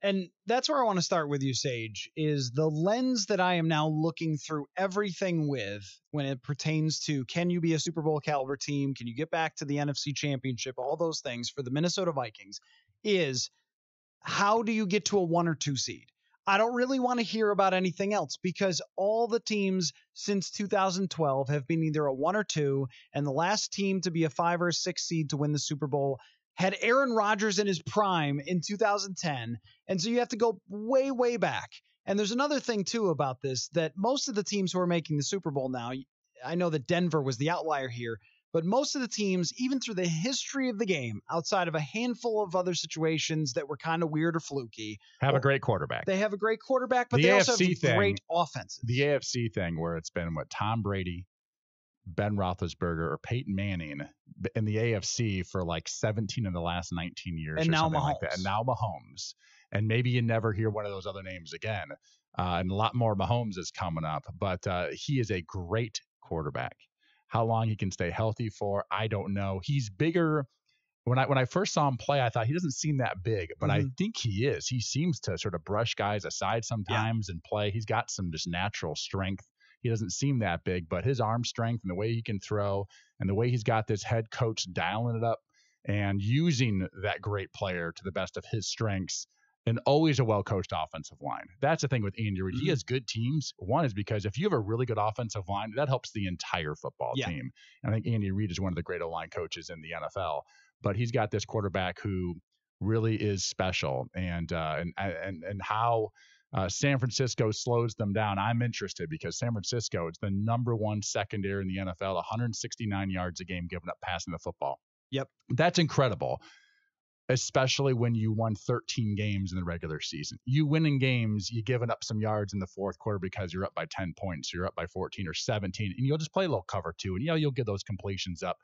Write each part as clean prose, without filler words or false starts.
And that's where I want to start with you, Sage, is the lens that I am now looking through everything with when it pertains to, can you be a Super Bowl caliber team? Can you get back to the NFC Championship? All those things for the Minnesota Vikings is, how do you get to a 1 or 2 seed? I don't really want to hear about anything else, because all the teams since 2012 have been either a 1 or 2, and the last team to be a 5 or a 6 seed to win the Super Bowl had Aaron Rodgers in his prime in 2010. And so you have to go way, way back. And there's another thing too about this, that most of the teams who are making the Super Bowl now, I know that Denver was the outlier here, but most of the teams, even through the history of the game, outside of a handful of other situations that were kind of weird or fluky, have a great quarterback. They have a great quarterback, but they also have great offenses. The AFC thing, where it's been Tom Brady, Ben Roethlisberger, or Peyton Manning in the AFC for like 17 of the last 19 years, and or now something Mahomes. like that. And now Mahomes. And maybe you never hear one of those other names again. And a lot more Mahomes is coming up, but he is a great quarterback. How long he can stay healthy for, I don't know. He's bigger. When I first saw him play, I thought he doesn't seem that big, but I think he is. He seems to sort of brush guys aside sometimes and play. He's got some just natural strength. He doesn't seem that big, but his arm strength and the way he can throw and the way he's got this head coach dialing it up and using that great player to the best of his strengths, and always a well-coached offensive line. That's the thing with Andy Reid. He has good teams. One is because if you have a really good offensive line, that helps the entire football team. And I think Andy Reid is one of the great O-line coaches in the NFL. But he's got this quarterback who really is special. And how San Francisco slows them down, I'm interested, because San Francisco is the #1 secondary in the NFL, 169 yards a game given up passing the football. Yep. That's incredible. Especially when you won 13 games in the regular season. You win in games, you giving up some yards in the fourth quarter because you're up by 10 points, you're up by 14 or 17, and you'll just play a little cover 2, and you'll get those completions up.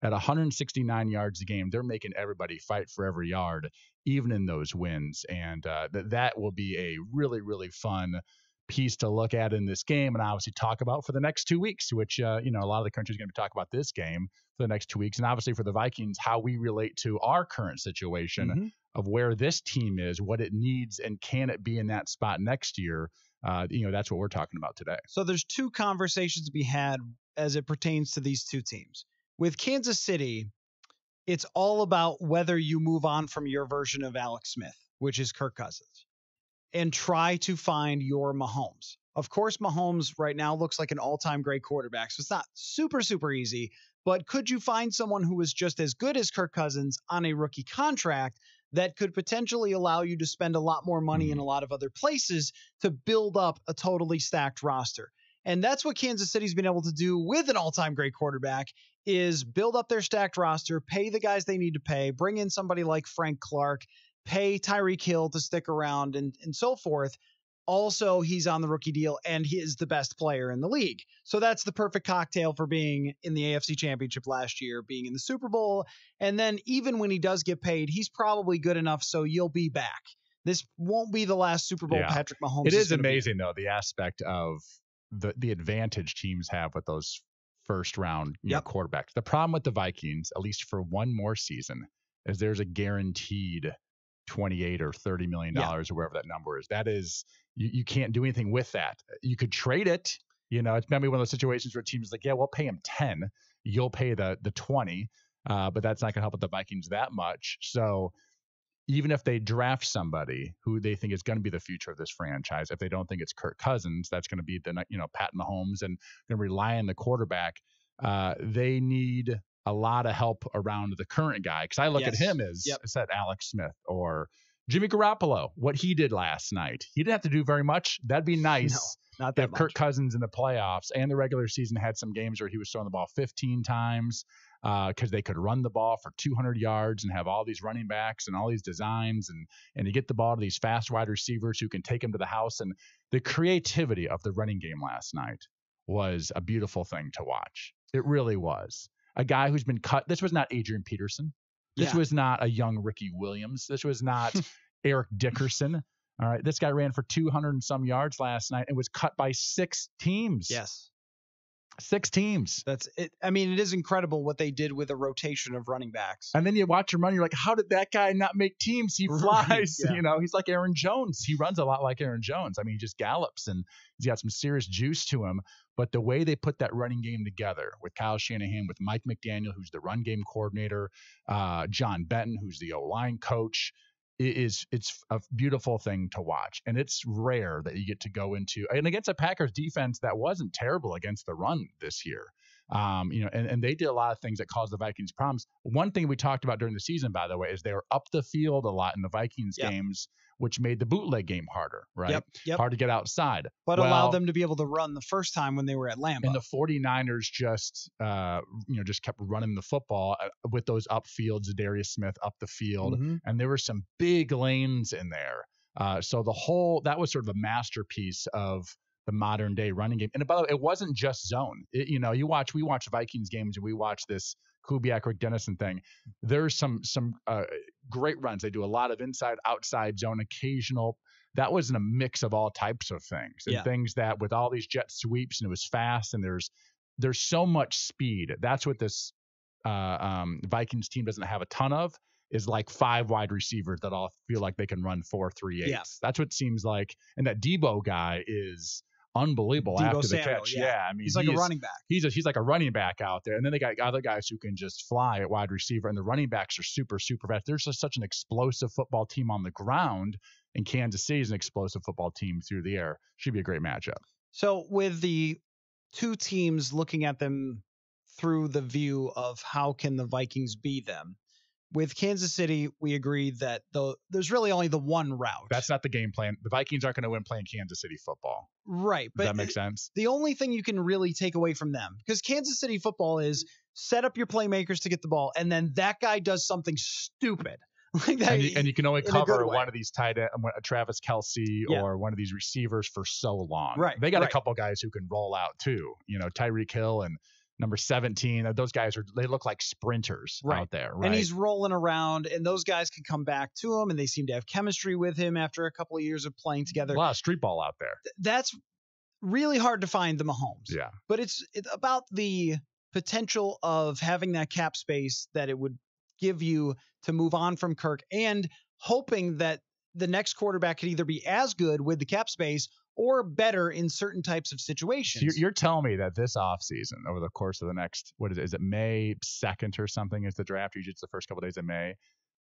At 169 yards a game, they're making everybody fight for every yard, even in those wins. And that will be a really, really fun piece to look at in this game, and obviously talk about for the next 2 weeks, which a lot of the country is going to be talking about this game for the next 2 weeks, and obviously for the Vikings, how we relate to our current situation of where this team is, what it needs, and can it be in that spot next year. That's what we're talking about today. So there's 2 conversations to be had as it pertains to these 2 teams. With Kansas City, it's all about whether you move on from your version of Alex Smith, which is Kirk Cousins, and try to find your Mahomes. Of course, Mahomes right now looks like an all-time great quarterback, so it's not super, super easy. But could you find someone who is just as good as Kirk Cousins on a rookie contract that could potentially allow you to spend a lot more money in a lot of other places to build up a totally stacked roster? And that's what Kansas City's been able to do with an all-time great quarterback, is build up their stacked roster, pay the guys they need to pay, bring in somebody like Frank Clark, pay Tyreek Hill to stick around, and so forth. Also, he's on the rookie deal, and he is the best player in the league. So that's the perfect cocktail for being in the AFC Championship last year, being in the Super Bowl. And then even when he does get paid, he's probably good enough so you'll be back. This won't be the last Super Bowl Patrick Mahomes. It is amazing, though, the aspect of the advantage teams have with those first round quarterbacks. The problem with the Vikings, at least for one more season, is there's a guaranteed $28 or $30 million or wherever that number is. That is, you can't do anything with that. You could trade it. It's maybe one of those situations where teams like, we'll pay him 10, you'll pay the 20, but that's not going to help with the Vikings that much. So even if they draft somebody who they think is going to be the future of this franchise, if they don't think it's Kirk Cousins, that's going to be the Pat Mahomes, and going to rely on the quarterback. They need a lot of help around the current guy, because I look at him as I said, Alex Smith or Jimmy Garoppolo. What he did last night, he didn't have to do very much. That'd be nice. No, not that if much. Kirk Cousins in the playoffs and the regular season had some games where he was throwing the ball 15 times. Because they could run the ball for 200 yards and have all these running backs and all these designs, and you get the ball to these fast wide receivers who can take them to the house. And the creativity of the running game last night was a beautiful thing to watch. It really was. A guy who's been cut. This was not Adrian Peterson. This was not a young Ricky Williams. This was not Eric Dickerson. All right. This guy ran for 200 and some yards last night and was cut by 6 teams. Yes. 6 teams. That's it. I mean, it is incredible what they did with a rotation of running backs. And then you watch him run, you're like, how did that guy not make teams? He flies. Yeah. You know, he's like Aaron Jones. He runs a lot like Aaron Jones. I mean, he just gallops and he's got some serious juice to him. But the way they put that running game together with Kyle Shanahan, with Mike McDaniel, who's the run game coordinator, John Benton, who's the O-line coach, it's a beautiful thing to watch. And it's rare that you get to go into, and against a Packers defense that wasn't terrible against the run this year. You know, and they did a lot of things that caused the Vikings problems. One thing we talked about during the season, by the way, is they were up the field a lot in the Vikings games, which made the bootleg game harder, right? Yep. Hard to get outside. But allowed them to be able to run the first time when they were at Lambeau. And the 49ers just kept running the football with those upfields, Darius Smith up the field. Mm-hmm. And there were some big lanes in there. So that was sort of a masterpiece of the modern day running game. And by the way, it wasn't just zone. We watch Vikings games and we watch this Kubiak, Rick Dennison thing. There's some great runs. They do a lot of inside, outside zone, occasional. That was in a mix of all types of things and things that with all these jet sweeps and it was fast and there's so much speed. That's what this Vikings team doesn't have a ton of, is like 5 wide receivers that all feel like they can run 4.38. Yeah. That's what it seems like. And that Debo guy is unbeliilable Debo after Samuel, the catch. Yeah. I mean, he's like a running back. He's like a running back out there. And then they got other guys who can just fly at wide receiver, and the running backs are super, super fast. There's just such an explosive football team on the ground, and Kansas City is an explosive football team through the air. Should be a great matchup. So with the two teams looking at them through the view of how can the Vikings beat them, with Kansas City, we agreed that there's really only the one route. That's not the game plan. The Vikings aren't going to win playing Kansas City football. Right. Does that make sense? The only thing you can really take away from them, because Kansas City football is set up your playmakers to get the ball, and then that guy does something stupid. Like that, and you can only cover one of these tight end, Travis Kelce or one of these receivers for so long. Right. They got a couple guys who can roll out too. Tyreek Hill and number 17. Those guys they look like sprinters out there. Right. And he's rolling around, and those guys can come back to him, and they seem to have chemistry with him after a couple of years of playing together. A lot of street ball out there. That's really hard to find the Mahomes. Yeah. But it's about the potential of having that cap space that it would give you to move on from Kirk, and hoping that the next quarterback could either be as good with the cap space or better in certain types of situations. So you're telling me that this offseason, over the course of the next, what is it? Is it May 2nd or something is the draft? Usually it's the first couple of days of May.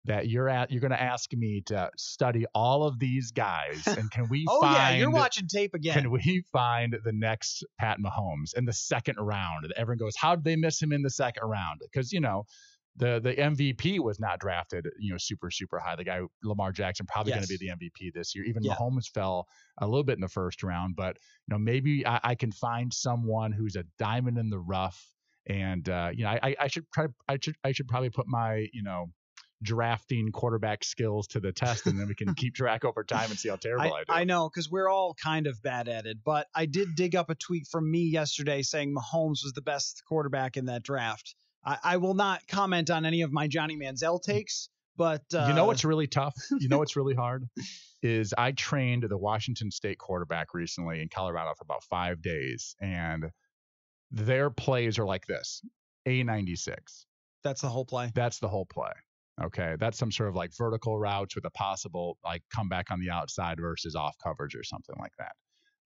That you're going to ask me to study all of these guys, and can we you're watching tape again. Can we find the next Pat Mahomes in the second round? And everyone goes, how did they miss him in the second round? Because, the MVP was not drafted, super, super high. The guy, Lamar Jackson, probably going to be the MVP this year. Even Mahomes fell a little bit in the first round, but maybe I can find someone who's a diamond in the rough. And I should probably put my drafting quarterback skills to the test, and then we can keep track over time and see how terrible I do. I know, because we're all kind of bad at it, but I did dig up a tweet from me yesterday saying Mahomes was the best quarterback in that draft. I will not comment on any of my Johnny Manziel takes, but you know what's really tough? You know what's really hard? Is I trained the Washington State quarterback recently in Colorado for about 5 days, and their plays are like this: A96. That's the whole play. That's the whole play. Okay, that's some sort of like vertical routes with a possible like comeback on the outside versus off coverage or something like that.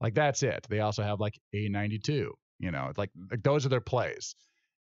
Like that's it. They also have like A92. It's like those are their plays.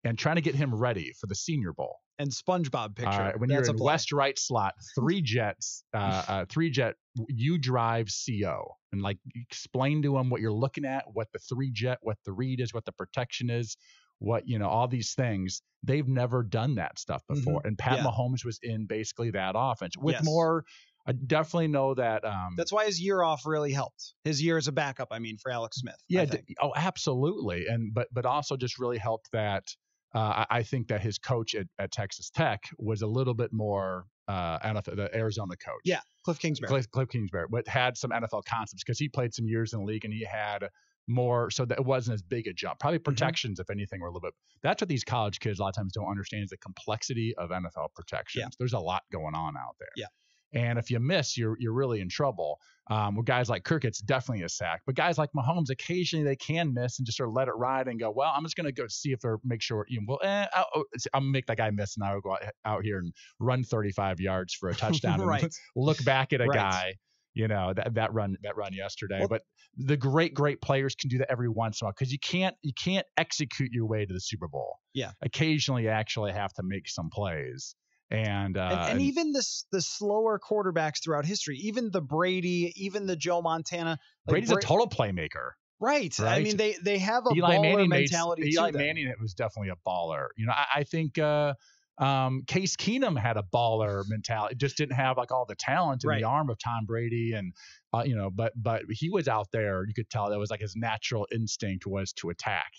And trying to get him ready for the Senior Bowl. And SpongeBob picture. All right, when you're in west right slot, 3 jets, 3-jet, you drive CO. And like explain to them what you're looking at, what the 3-jet, what the read is, what the protection is, what, all these things. They've never done that stuff before. Mm-hmm. And Pat Mahomes was in basically that offense with more. I definitely know that. That's why his year off really helped. His year as a backup, for Alex Smith. Yeah. Oh, absolutely. And but also just really helped that. I think that his coach at Texas Tech was a little bit more NFL, the Arizona coach. Yeah, Cliff Kingsbury. Cliff Kingsbury, but had some NFL concepts because he played some years in the league and he had more, so that it wasn't as big a jump. Probably protections, if anything, were a little bit. That's what these college kids a lot of times don't understand is the complexity of NFL protections. Yeah. There's a lot going on out there. Yeah. And if you miss, you're really in trouble. With guys like Kirk, it's definitely a sack. But guys like Mahomes, occasionally they can miss and just sort of let it ride and go, well, I'm just going to go see if they're make sure. I'll make that guy miss, and I'll go out here and run 35 yards for a touchdown Right. and look back at a Right. guy. That run yesterday. But the great players can do that every once in a while, because you can't execute your way to the Super Bowl. Yeah. Occasionally, you actually have to make some plays. And even the slower quarterbacks throughout history, even the Brady, even the Joe Montana. Brady's a total playmaker. Right. I mean, they have a baller mentality. Eli Manning was definitely a baller. I think Case Keenum had a baller mentality. Just didn't have like all the talent in the arm of Tom Brady, and but he was out there. You could tell that was like his natural instinct was to attack.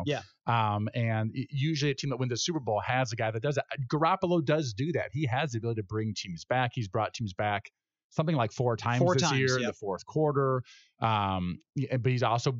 Yeah. And usually a team that wins the Super Bowl has a guy that does that. Garoppolo does do that. He has the ability to bring teams back. He's brought teams back something like four times this year in the fourth quarter. But he's also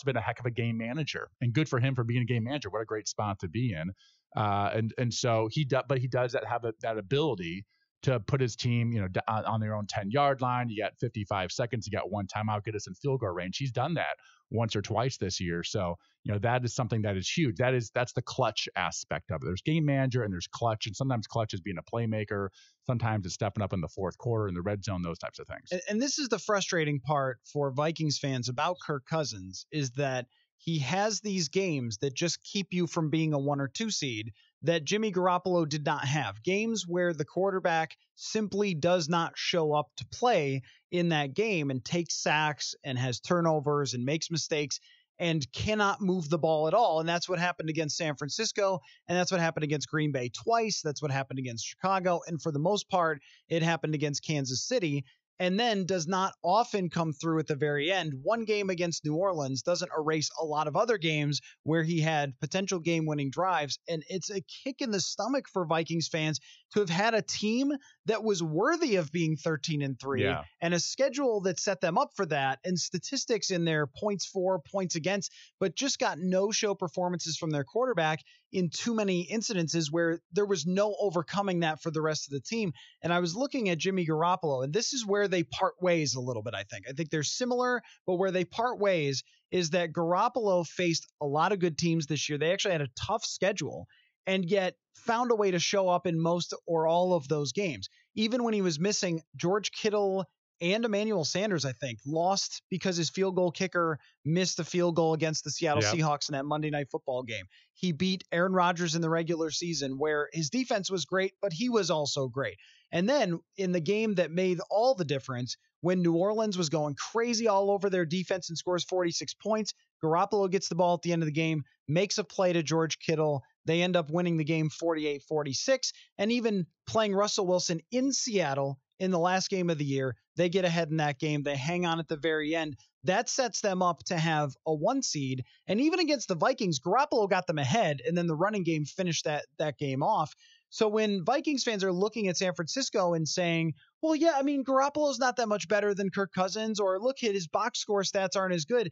been a heck of a game manager, and good for him for being a game manager. What a great spot to be in. And so he does have that ability to put his team, on their own 10-yard line. You got 55 seconds. You got one timeout, get us in field goal range. He's done that once or twice this year. So, that is something that is huge. That's the clutch aspect of it. There's game manager and there's clutch, and sometimes clutch is being a playmaker. Sometimes it's stepping up in the fourth quarter in the red zone, those types of things. And this is the frustrating part for Vikings fans about Kirk Cousins, is that he has these games that just keep you from being a 1 or 2 seed that Jimmy Garoppolo did not have. Games where the quarterback simply does not show up to play in that game and takes sacks and has turnovers and makes mistakes and cannot move the ball at all. And that's what happened against San Francisco, and that's what happened against Green Bay twice. That's what happened against Chicago. And for the most part, it happened against Kansas City, and then does not often come through at the very end. One game against New Orleans doesn't erase a lot of other games where he had potential game-winning drives, and it's a kick in the stomach for Vikings fans to have had a team that was worthy of being 13-3 and a schedule that set them up for that, and statistics in their points for, points against, but just got no-show performances from their quarterback in too many incidences where there was no overcoming that for the rest of the team. And I was looking at Jimmy Garoppolo, and this is where they part ways a little bit, I think. I think they're similar, but where they part ways is that Garoppolo faced a lot of good teams this year. They actually had a tough schedule, and yet found a way to show up in most or all of those games. Even when he was missing, George Kittle and Emmanuel Sanders, I think, lost because his field goal kicker missed a field goal against the Seattle Seahawks in that Monday Night Football game. He beat Aaron Rodgers in the regular season, where his defense was great, but he was also great. And then in the game that made all the difference, when New Orleans was going crazy all over their defense and scores 46 points, Garoppolo gets the ball at the end of the game, makes a play to George Kittle. They end up winning the game 48-46, and even playing Russell Wilson in Seattle in the last game of the year, they get ahead in that game. They hang on at the very end. That sets them up to have a 1 seed. And even against the Vikings, Garoppolo got them ahead, and then the running game finished that game off. So when Vikings fans are looking at San Francisco and saying, well, yeah, I mean, Garoppolo's not that much better than Kirk Cousins, or look, his box score stats aren't as good,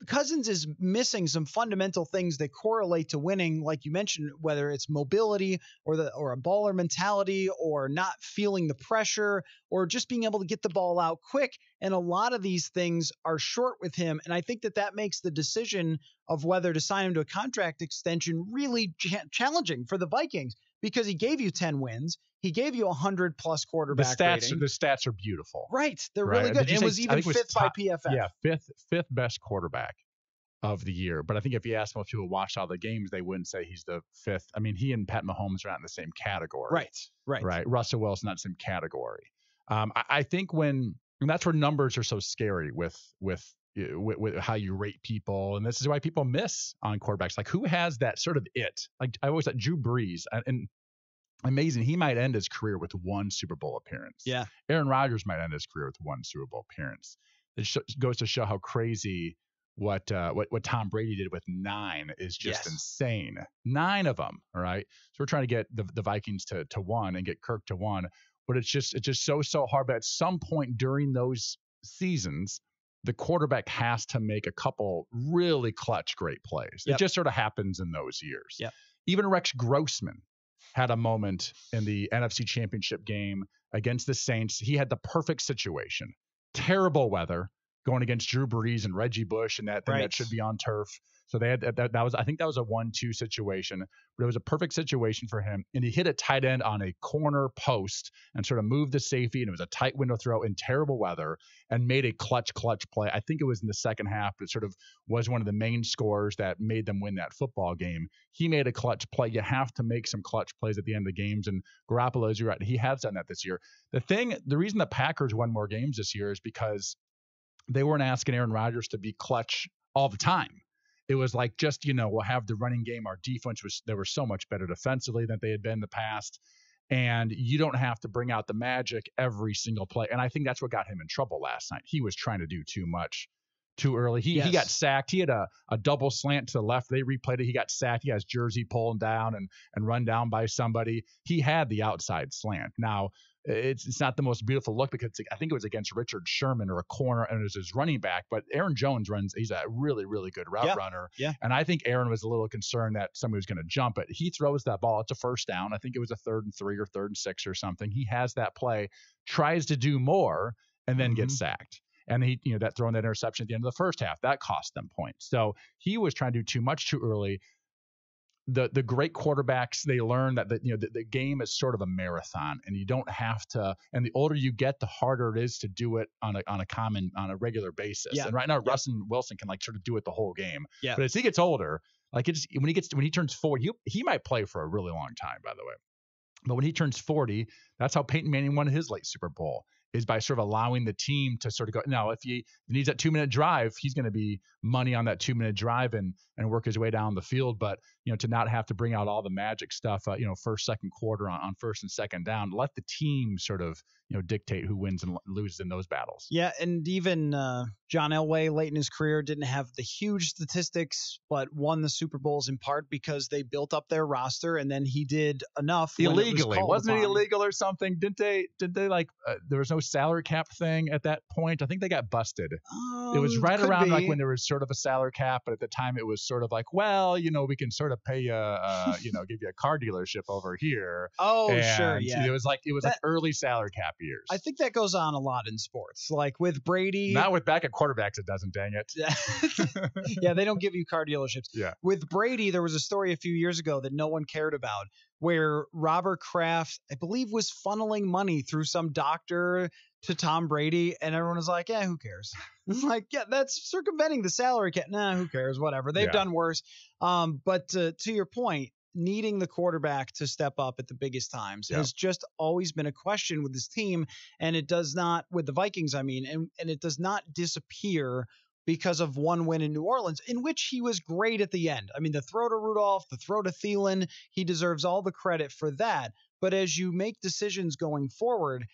Cousins is missing some fundamental things that correlate to winning, like you mentioned, whether it's mobility or a baller mentality, or not feeling the pressure, or just being able to get the ball out quick. And a lot of these things are short with him. And I think that makes the decision of whether to sign him to a contract extension really challenging for the Vikings, because he gave you 10 wins. He gave you 100+ quarterback rating. The stats are beautiful. Right. They're really good. It was even fifth by PFF. Yeah, fifth best quarterback of the year. But I think if you ask most people who watched all the games, they wouldn't say he's the fifth. I mean, he and Pat Mahomes are not in the same category. Right. Russell Wilson not in the same category. I think and that's where numbers are so scary with how you rate people. And this is why people miss on quarterbacks. Like, who has that sort of it? Like, I always thought Drew Brees, and amazing, he might end his career with 1 Super Bowl appearance. Yeah. Aaron Rodgers might end his career with 1 Super Bowl appearance. It goes to show how crazy what Tom Brady did with 9 is just insane. 9 of them. All right. So we're trying to get the Vikings to 1 and get Kirk to 1, but it's just so hard. But at some point during those seasons, the quarterback has to make a couple really clutch, great plays. It just sort of happens in those years. Yep. Even Rex Grossman had a moment in the NFC Championship game against the Saints. He had the perfect situation. Terrible weather going against Drew Brees and Reggie Bush and that thing that should be on turf. So they had that was, I think that was a 1-2 situation, but it was a perfect situation for him. And he hit a tight end on a corner post and sort of moved the safety. And it was a tight window throw in terrible weather and made a clutch play. I think it was in the second half, but it sort of was one of the main scores that made them win that football game. He made a clutch play. You have to make some clutch plays at the end of the games. And Garoppolo, as you're right, he has done that this year. The reason the Packers won more games this year is because they weren't asking Aaron Rodgers to be clutch all the time. It was like, just, we'll have the running game. Our defense they were so much better defensively than they had been in the past. And you don't have to bring out the magic every single play. And I think that's what got him in trouble last night. He was trying to do too much too early. He got sacked. He had a double slant to the left. They replayed it. He got sacked. He has jersey pulled down and run down by somebody. He had the outside slant. Now, it's not the most beautiful look because I think it was against Richard Sherman or a corner, and it was his running back. But Aaron Jones he's a really, really good route runner. Yeah. And I think Aaron was a little concerned that somebody was going to jump it. He throws that ball. It's a first down. I think it was a 3rd and 3 or 3rd and 6 or something. He has that play, tries to do more, and then gets sacked. And he, that throwing that interception at the end of the first half, that cost them points. So he was trying to do too much too early. The great quarterbacks, they learn that the game is sort of a marathon, and you don't have to. And the older you get, the harder it is to do it on a regular basis. Yeah. And right now, Russell Wilson can sort of do it the whole game. Yeah. But as he gets older, when he turns 40, he might play for a really long time, by the way. But when he turns 40, that's how Peyton Manning won his late Super Bowl, is by sort of allowing the team to sort of go. Now, if he needs that 2-minute drive, he's going to be money on that 2-minute drive and work his way down the field. But, to not have to bring out all the magic stuff, first, second quarter on first and second down, let the team sort of, dictate who wins and loses in those battles. Yeah. And even John Elway late in his career didn't have the huge statistics, but won the Super Bowls in part because they built up their roster, and then he did enough. Illegally. Wasn't it illegal or something? Did they there was no salary cap thing at that point? I think they got busted. It was right around when there was sort of a salary cap, but at the time it was sort of like, well, we can sort of pay you, give you a car dealership over here. Oh, sure. Yeah. It was like early salary cap years. I think that goes on a lot in sports, like with Brady. Not with backup quarterbacks, it doesn't, dang it. Yeah, they don't give you car dealerships. Yeah. With Brady, there was a story a few years ago that no one cared about, where Robert Kraft, I believe, was funneling money through some doctor to Tom Brady, and everyone was like, who cares? It's like, that's circumventing the salary cap. Nah, who cares? Whatever. They've done worse. But to your point, needing the quarterback to step up at the biggest times has just always been a question with this team, and it does not, with the Vikings, and it does not disappear because of one win in New Orleans, in which he was great at the end. I mean, the throw to Rudolph, the throw to Thielen, he deserves all the credit for that. But as you make decisions going forward,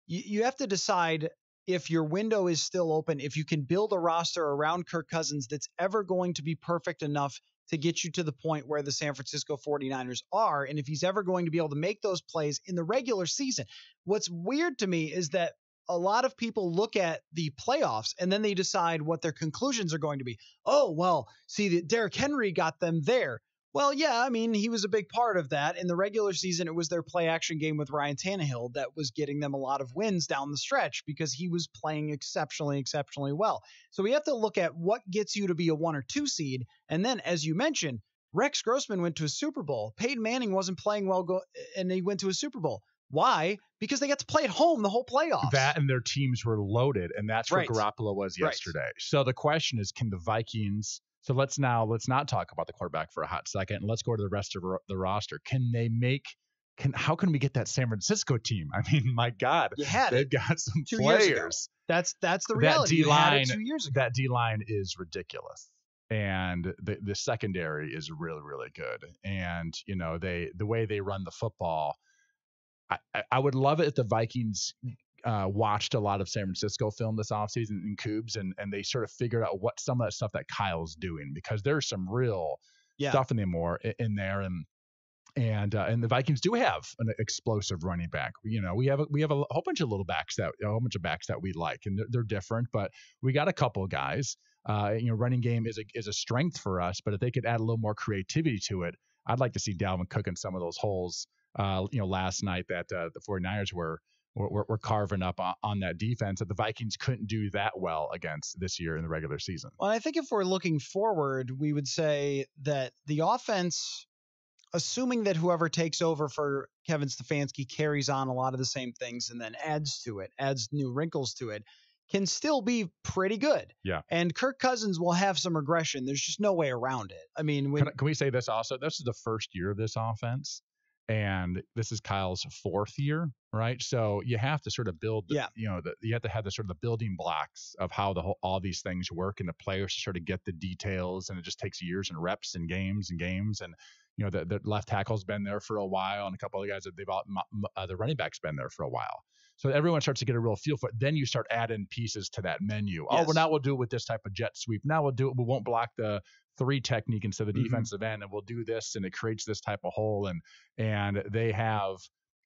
you have to decide if your window is still open, if you can build a roster around Kirk Cousins that's ever going to be perfect enough to get you to the point where the San Francisco 49ers are, and if he's ever going to be able to make those plays in the regular season. What's weird to me is that a lot of people look at the playoffs and then they decide what their conclusions are going to be. Oh, well, see, Derrick Henry got them there. Well, yeah, I mean, he was a big part of that. In the regular season, it was their play action game with Ryan Tannehill that was getting them a lot of wins down the stretch because he was playing exceptionally, exceptionally well. So we have to look at what gets you to be a 1 or 2 seed. And then, as you mentioned, Rex Grossman went to a Super Bowl. Peyton Manning wasn't playing well, and he went to a Super Bowl. Why? Because they got to play at home the whole playoffs. That and their teams were loaded, and that's where Garoppolo was yesterday. Right. So the question is, can the Vikings... So let's not talk about the quarterback for a hot second, and let's go to the rest of the roster. How can we get that San Francisco team? I mean, my God, they've got some players. That's the reality. That D-line, 2 years ago. That D-line is ridiculous, and the secondary is really, really good. And the way they run the football, I would love it if the Vikings watched a lot of San Francisco film this offseason in Cougs, and they sort of figured out what some of that stuff that Kyle's doing, because there's some real stuff in there. And the Vikings do have an explosive running back. We have a whole bunch of backs that we like, and they're different, but we got a couple of guys. Running game is a strength for us, but if they could add a little more creativity to it, I'd like to see Dalvin Cook in some of those holes last night that the 49ers were carving up on that defense that the Vikings couldn't do that well against this year in the regular season. Well, I think if we're looking forward, we would say that the offense, assuming that whoever takes over for Kevin Stefanski carries on a lot of the same things and then adds to it, adds new wrinkles to it, can still be pretty good. Yeah. And Kirk Cousins will have some regression. There's just no way around it. I mean, can we say this also? This is the first year of this offense, and this is Kyle's fourth year, right? So you have to sort of build, you have to have the sort of the building blocks of how all these things work, and the players to sort of get the details, and it just takes years and reps and games. And the left tackle's been there for a while, and a couple of guys that the running back's been there for a while. So everyone starts to get a real feel for it. Then you start adding pieces to that menu. Yes. Oh, well, now we'll do it with this type of jet sweep. Now we'll do it. We won't block the 3 technique instead of the defensive end, and we'll do this, and it creates this type of hole. And they have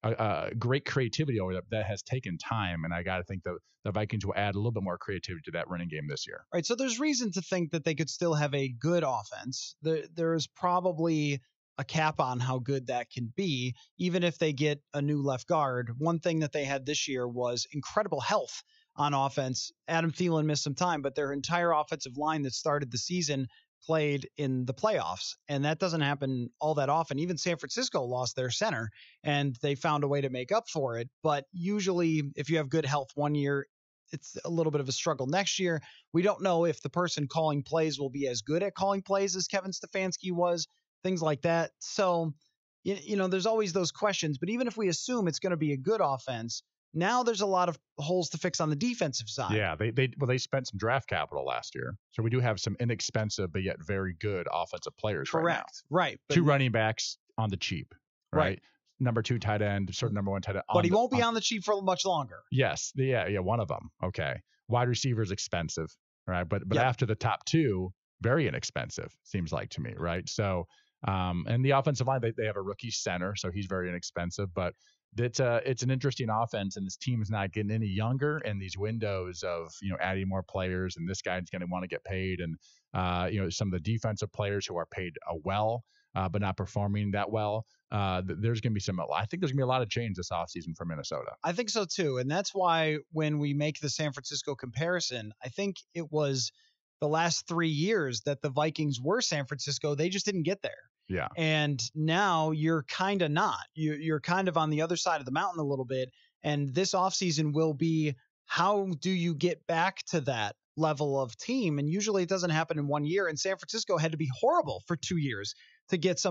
a great creativity over that has taken time. And I got to think the Vikings will add a little bit more creativity to that running game this year. Right. So there's reason to think that they could still have a good offense. There's probably a cap on how good that can be, even if they get a new left guard. One thing that they had this year was incredible health on offense. Adam Thielen missed some time, but their entire offensive line that started the season played in the playoffs, and that doesn't happen all that often. Even San Francisco lost their center, and they found a way to make up for it. But usually, if you have good health one year, it's a little bit of a struggle next year. We don't know if the person calling plays will be as good at calling plays as Kevin Stefanski was, things like that. So, there's always those questions. But even if we assume it's going to be a good offense, now there's a lot of holes to fix on the defensive side. Yeah, they spent some draft capital last year, so we do have some inexpensive but yet very good offensive players. Correct. Right. 2 running backs on the cheap. Right. Number 2 tight end, sort of number 1 tight end. But he won't be on the cheap for much longer. Yes. Yeah. One of them. Okay. Wide receiver is expensive. Right. But after the top 2, very inexpensive, seems like to me. Right. So, and the offensive line, they have a rookie center, so he's very inexpensive, but it's an interesting offense, and this team is not getting any younger, and these windows of, adding more players, and this guy's going to want to get paid. And, some of the defensive players who are paid well, but not performing that well. I think there's going to be a lot of change this offseason for Minnesota. I think so too. And that's why when we make the San Francisco comparison, I think it was the last 3 years that the Vikings were San Francisco. They just didn't get there. Yeah. And now you're kind of not. You're kind of on the other side of the mountain a little bit. And this offseason will be, how do you get back to that level of team? And usually it doesn't happen in 1 year. And San Francisco had to be horrible for 2 years to get some